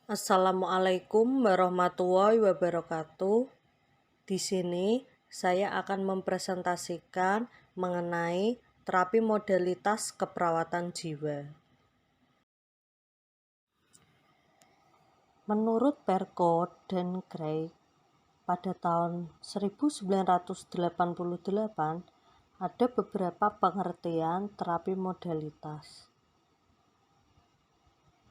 Assalamualaikum warahmatullahi wabarakatuh. Di sini saya akan mempresentasikan mengenai terapi modalitas keperawatan jiwa. Menurut Perko dan Craig, pada tahun 1988 ada beberapa pengertian terapi modalitas.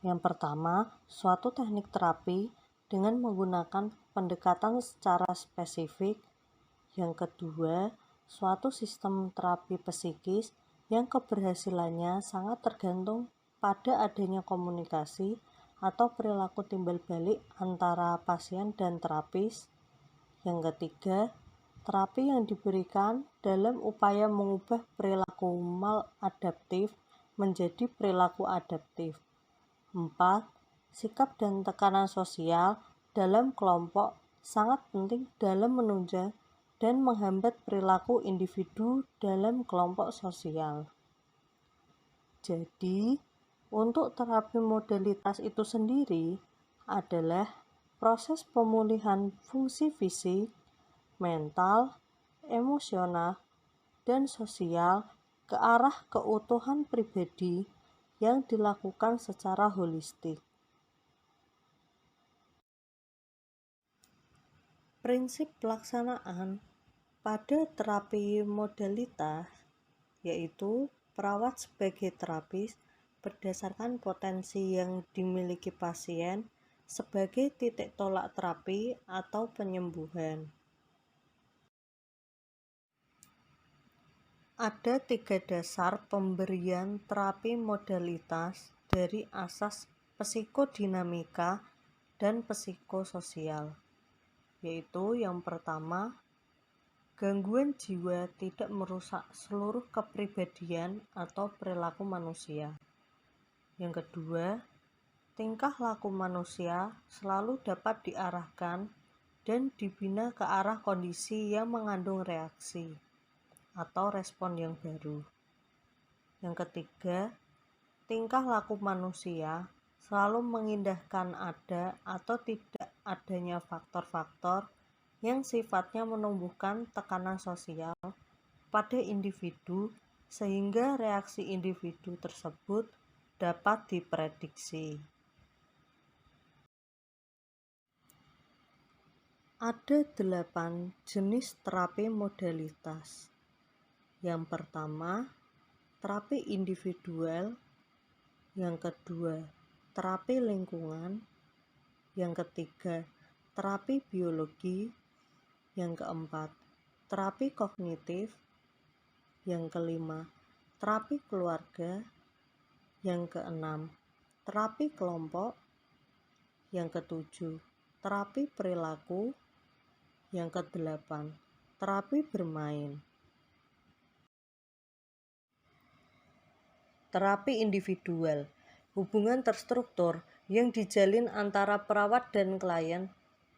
Yang pertama, suatu teknik terapi dengan menggunakan pendekatan secara spesifik. Yang kedua, suatu sistem terapi psikis yang keberhasilannya sangat tergantung pada adanya komunikasi atau perilaku timbal balik antara pasien dan terapis. Yang ketiga, terapi yang diberikan dalam upaya mengubah perilaku maladaptif menjadi perilaku adaptif. 4. Sikap dan tekanan sosial dalam kelompok sangat penting dalam menunjang dan menghambat perilaku individu dalam kelompok sosial. Jadi, untuk terapi modalitas itu sendiri adalah proses pemulihan fungsi fisik, mental, emosional, dan sosial ke arah keutuhan pribadi yang dilakukan secara holistik. Prinsip pelaksanaan pada terapi modalitas yaitu perawat sebagai terapis berdasarkan potensi yang dimiliki pasien sebagai titik tolak terapi atau penyembuhan. Ada 3 dasar pemberian terapi modalitas dari asas psikodinamika dan psikososial, yaitu yang pertama, gangguan jiwa tidak merusak seluruh kepribadian atau perilaku manusia. Yang kedua, tingkah laku manusia selalu dapat diarahkan dan dibina ke arah kondisi yang mengandung reaksi atau respon yang baru. Yang ketiga, tingkah laku manusia selalu mengindahkan ada atau tidak adanya faktor-faktor yang sifatnya menumbuhkan tekanan sosial pada individu sehingga reaksi individu tersebut dapat diprediksi. Ada 8 jenis terapi modalitas. Yang pertama, terapi individual. Yang kedua, terapi lingkungan. Yang ketiga, terapi biologi. Yang keempat, terapi kognitif. Yang kelima, terapi keluarga. Yang keenam, terapi kelompok. Yang ketujuh, terapi perilaku. Yang kedelapan, terapi bermain. Terapi individual, hubungan terstruktur yang dijalin antara perawat dan klien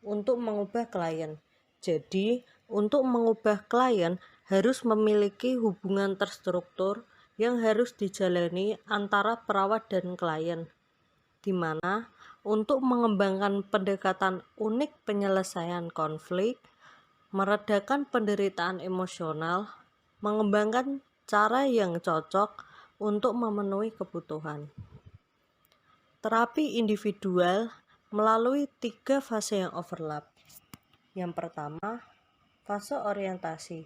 untuk mengubah klien. Jadi, untuk mengubah klien harus memiliki hubungan terstruktur yang harus dijalani antara perawat dan klien, di mana untuk mengembangkan pendekatan unik penyelesaian konflik, meredakan penderitaan emosional, mengembangkan cara yang cocok untuk memenuhi kebutuhan. Terapi individual melalui 3 fase yang overlap. Yang pertama, fase orientasi.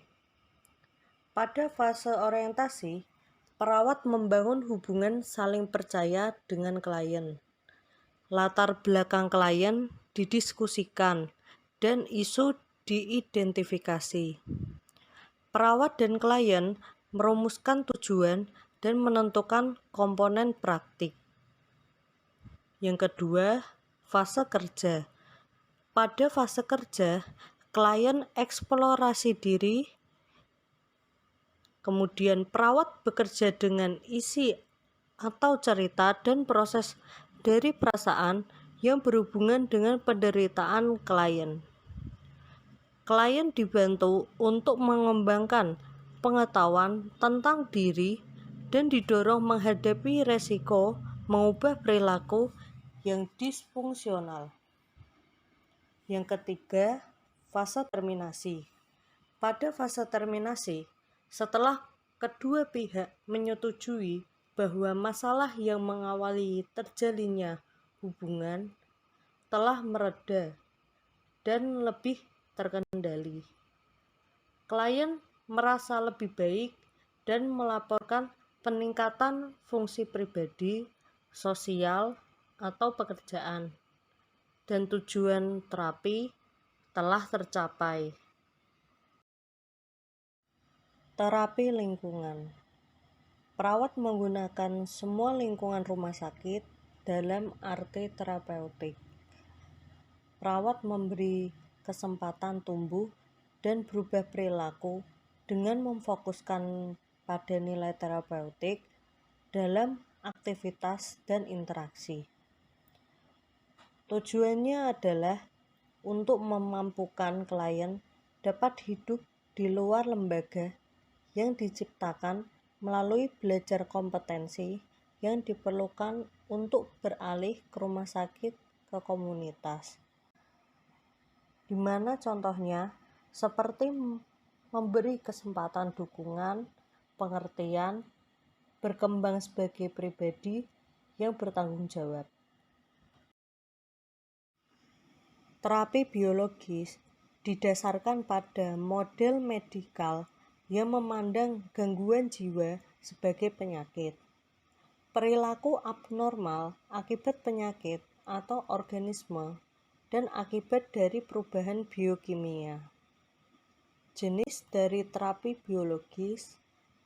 Pada fase orientasi, perawat membangun hubungan saling percaya dengan klien. Latar belakang klien didiskusikan dan isu diidentifikasi. Perawat dan klien merumuskan tujuan dan menentukan komponen praktik. Yang kedua, fase kerja. Pada fase kerja, klien eksplorasi diri, kemudian perawat bekerja dengan isi atau cerita dan proses dari perasaan yang berhubungan dengan penderitaan klien. Klien dibantu untuk mengembangkan pengetahuan tentang diri dan didorong menghadapi resiko, mengubah perilaku, yang disfungsional. Yang ketiga, fase terminasi. Pada fase terminasi, setelah kedua pihak menyetujui bahwa masalah yang mengawali terjalinnya hubungan telah mereda dan lebih terkendali, klien merasa lebih baik dan melaporkan peningkatan fungsi pribadi, sosial, atau pekerjaan, dan tujuan terapi telah tercapai. Terapi lingkungan. Perawat menggunakan semua lingkungan rumah sakit dalam arti terapeutik. Perawat memberi kesempatan tumbuh dan berubah perilaku dengan memfokuskan pada nilai terapeutik dalam aktivitas dan interaksi. Tujuannya adalah untuk memampukan klien dapat hidup di luar lembaga yang diciptakan melalui belajar kompetensi yang diperlukan untuk beralih ke rumah sakit ke komunitas. Di mana contohnya seperti memberi kesempatan dukungan, pengertian, berkembang sebagai pribadi yang bertanggung jawab. Terapi biologis didasarkan pada model medikal yang memandang gangguan jiwa sebagai penyakit, perilaku abnormal akibat penyakit atau organisme, dan akibat dari perubahan biokimia. Jenis dari terapi biologis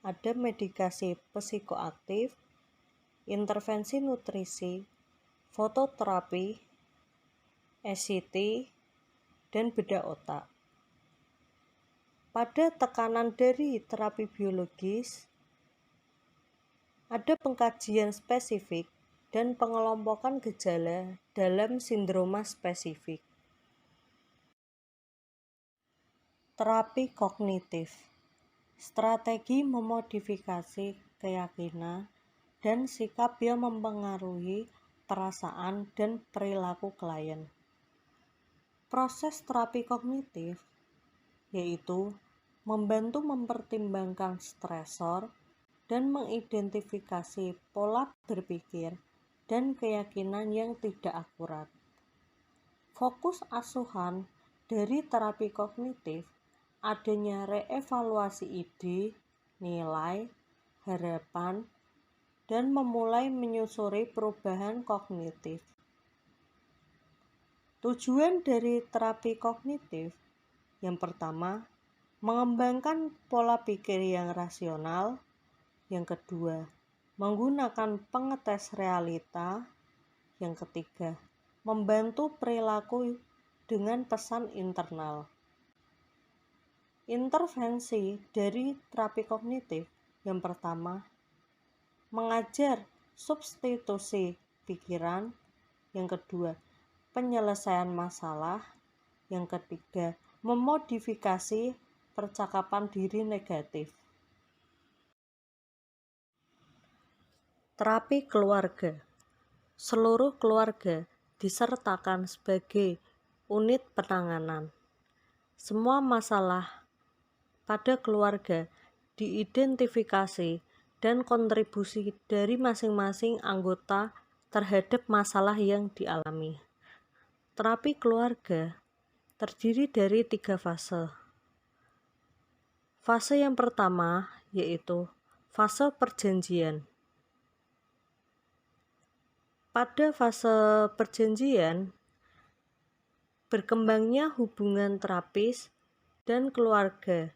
ada medikasi psikoaktif, intervensi nutrisi, fototerapi, ECT, dan bedah otak. Pada tekanan dari terapi biologis, ada pengkajian spesifik dan pengelompokan gejala dalam sindroma spesifik. Terapi kognitif. Strategi memodifikasi keyakinan dan sikap yang mempengaruhi perasaan dan perilaku klien. Proses terapi kognitif yaitu membantu mempertimbangkan stresor dan mengidentifikasi pola berpikir dan keyakinan yang tidak akurat. Fokus asuhan dari terapi kognitif adanya reevaluasi ide, nilai, harapan, dan memulai menyusuri perubahan kognitif. Tujuan dari terapi kognitif yang pertama, mengembangkan pola pikir yang rasional. Yang kedua, menggunakan pengetes realita. Yang ketiga, membantu perilaku dengan pesan internal. Intervensi dari terapi kognitif yang pertama, mengajar substitusi pikiran. Yang kedua, penyelesaian masalah. Yang ketiga, memodifikasi percakapan diri negatif. Terapi keluarga. Seluruh keluarga disertakan sebagai unit penanganan. Semua masalah pada keluarga diidentifikasi dan kontribusi dari masing-masing anggota terhadap masalah yang dialami. Terapi keluarga terdiri dari 3 fase. Fase yang pertama yaitu fase perjanjian. Pada fase perjanjian, berkembangnya hubungan terapis dan keluarga.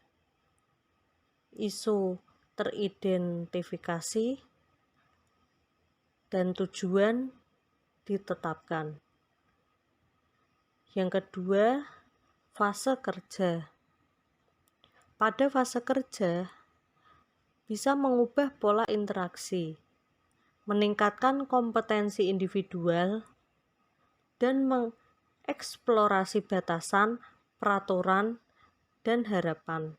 Isu teridentifikasi dan tujuan ditetapkan. Yang kedua, fase kerja. Pada fase kerja, bisa mengubah pola interaksi, meningkatkan kompetensi individual, dan mengeksplorasi batasan, peraturan, dan harapan.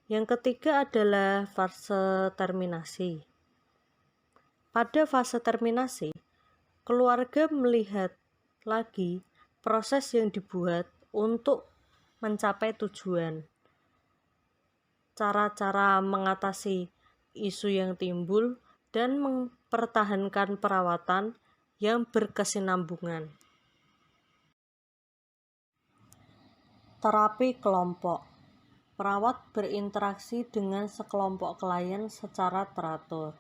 Yang ketiga adalah fase terminasi. Pada fase terminasi, keluarga melihat lagi proses yang dibuat untuk mencapai tujuan, cara-cara mengatasi isu yang timbul, dan mempertahankan perawatan yang berkesinambungan. Terapi kelompok. Perawat berinteraksi dengan sekelompok klien secara teratur.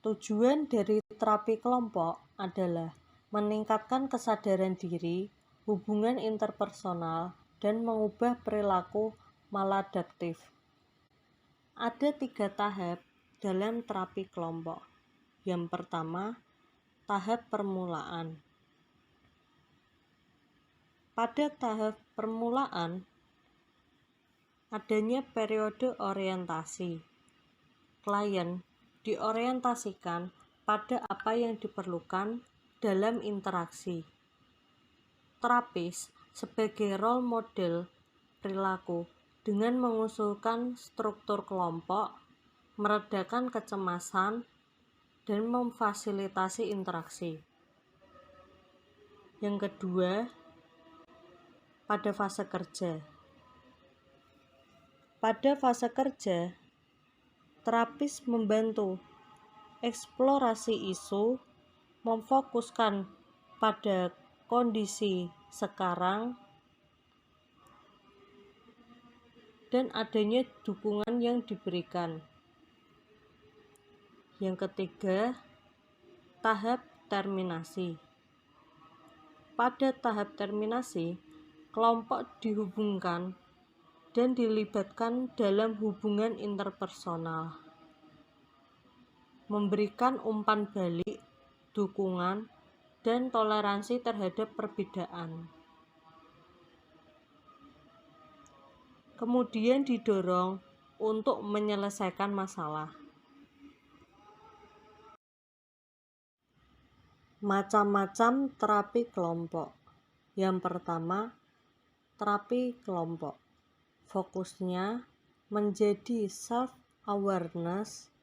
Tujuan dari terapi kelompok adalah meningkatkan kesadaran diri, hubungan interpersonal, dan mengubah perilaku maladaptif. Ada 3 tahap dalam terapi kelompok. Yang pertama, tahap permulaan. Pada tahap permulaan, adanya periode orientasi. Klien diorientasikan pada apa yang diperlukan dalam interaksi. Terapis sebagai role model perilaku dengan mengusulkan struktur kelompok, meredakan kecemasan, dan memfasilitasi interaksi. Yang kedua, pada fase kerja. Pada fase kerja, terapis membantu eksplorasi isu, memfokuskan pada kondisi sekarang, dan adanya dukungan yang diberikan. Yang ketiga, tahap terminasi. Pada tahap terminasi, kelompok dihubungkan dan dilibatkan dalam hubungan interpersonal, memberikan umpan balik, dukungan, dan toleransi terhadap perbedaan. Kemudian didorong untuk menyelesaikan masalah. Macam-macam terapi kelompok. Yang pertama, terapi kelompok. Fokusnya menjadi self-awareness,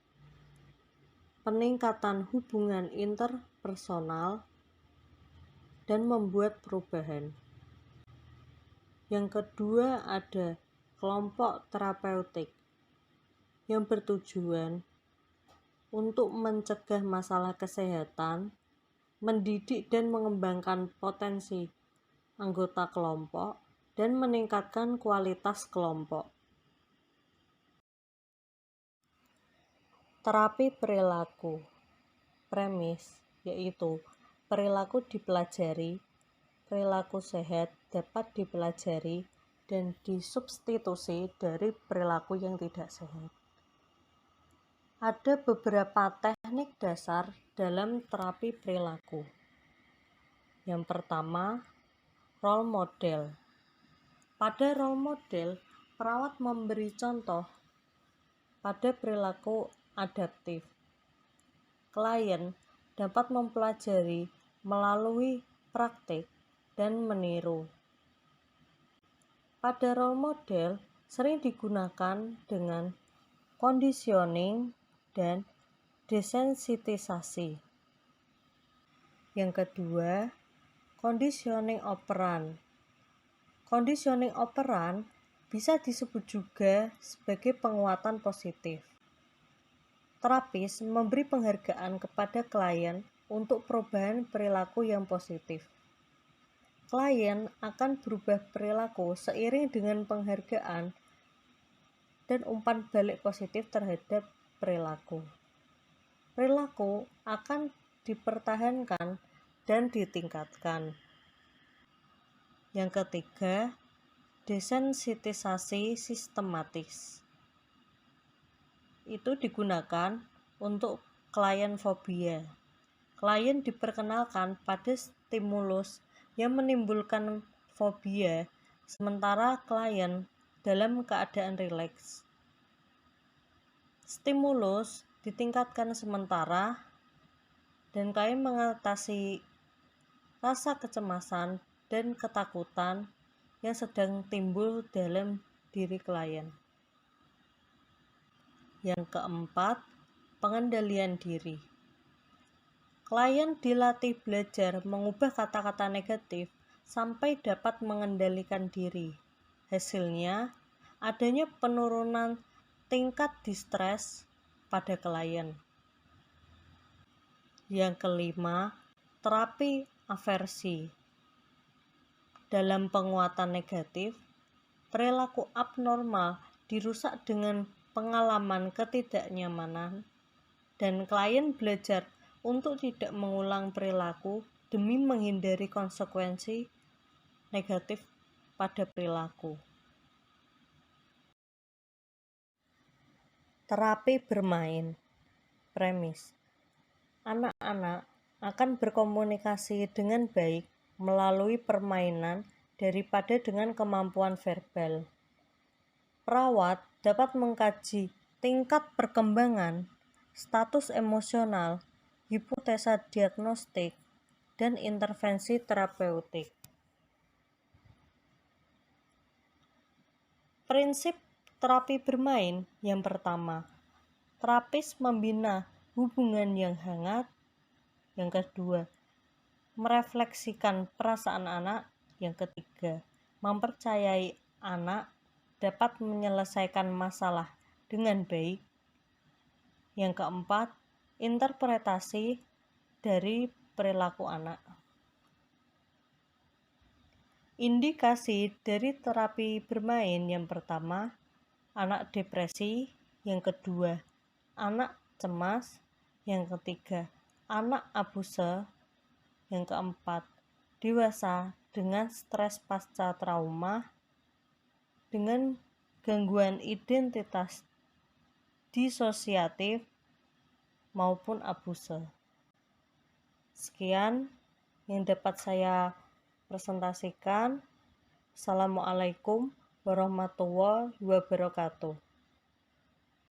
peningkatan hubungan interpersonal, dan membuat perubahan. Yang kedua ada kelompok terapeutik yang bertujuan untuk mencegah masalah kesehatan, mendidik dan mengembangkan potensi anggota kelompok, dan meningkatkan kualitas kelompok. Terapi perilaku. Premis yaitu perilaku dipelajari, perilaku sehat dapat dipelajari dan disubstitusi dari perilaku yang tidak sehat. Ada beberapa teknik dasar dalam terapi perilaku. Yang pertama, role model. Pada role model, perawat memberi contoh pada perilaku adaptif. Klien dapat mempelajari melalui praktik dan meniru. Pada role model sering digunakan dengan conditioning dan desensitisasi. Yang kedua, conditioning operan. Conditioning operan bisa disebut juga sebagai penguatan positif. Terapis memberi penghargaan kepada klien untuk perubahan perilaku yang positif. Klien akan berubah perilaku seiring dengan penghargaan dan umpan balik positif terhadap perilaku. Perilaku akan dipertahankan dan ditingkatkan. Yang ketiga, desensitisasi sistematis. Itu digunakan untuk klien fobia. Klien diperkenalkan pada stimulus yang menimbulkan fobia, sementara klien dalam keadaan rileks. Stimulus ditingkatkan sementara dan klien mengatasi rasa kecemasan dan ketakutan yang sedang timbul dalam diri klien. Yang keempat, pengendalian diri. Klien dilatih belajar mengubah kata-kata negatif sampai dapat mengendalikan diri. Hasilnya, adanya penurunan tingkat distres pada klien. Yang kelima, terapi aversi. Dalam penguatan negatif, perilaku abnormal dirusak dengan pengalaman ketidaknyamanan, dan klien belajar untuk tidak mengulang perilaku demi menghindari konsekuensi negatif pada perilaku. Terapi bermain. Premis. Anak-anak akan berkomunikasi dengan baik melalui permainan daripada dengan kemampuan verbal. Perawat dapat mengkaji tingkat perkembangan, status emosional, hipotesa diagnostik, dan intervensi terapeutik. Prinsip terapi bermain yang pertama, terapis membina hubungan yang hangat. Yang kedua, merefleksikan perasaan anak. Yang ketiga, mempercayai anak dapat menyelesaikan masalah dengan baik. Yang keempat, interpretasi dari perilaku anak. Indikasi dari terapi bermain yang pertama, anak depresi. Yang kedua, anak cemas. Yang ketiga, anak abuse. Yang keempat, dewasa dengan stres pasca trauma, dengan gangguan identitas disosiatif maupun abuse. Sekian yang dapat saya presentasikan. Assalamualaikum warahmatullahi wabarakatuh.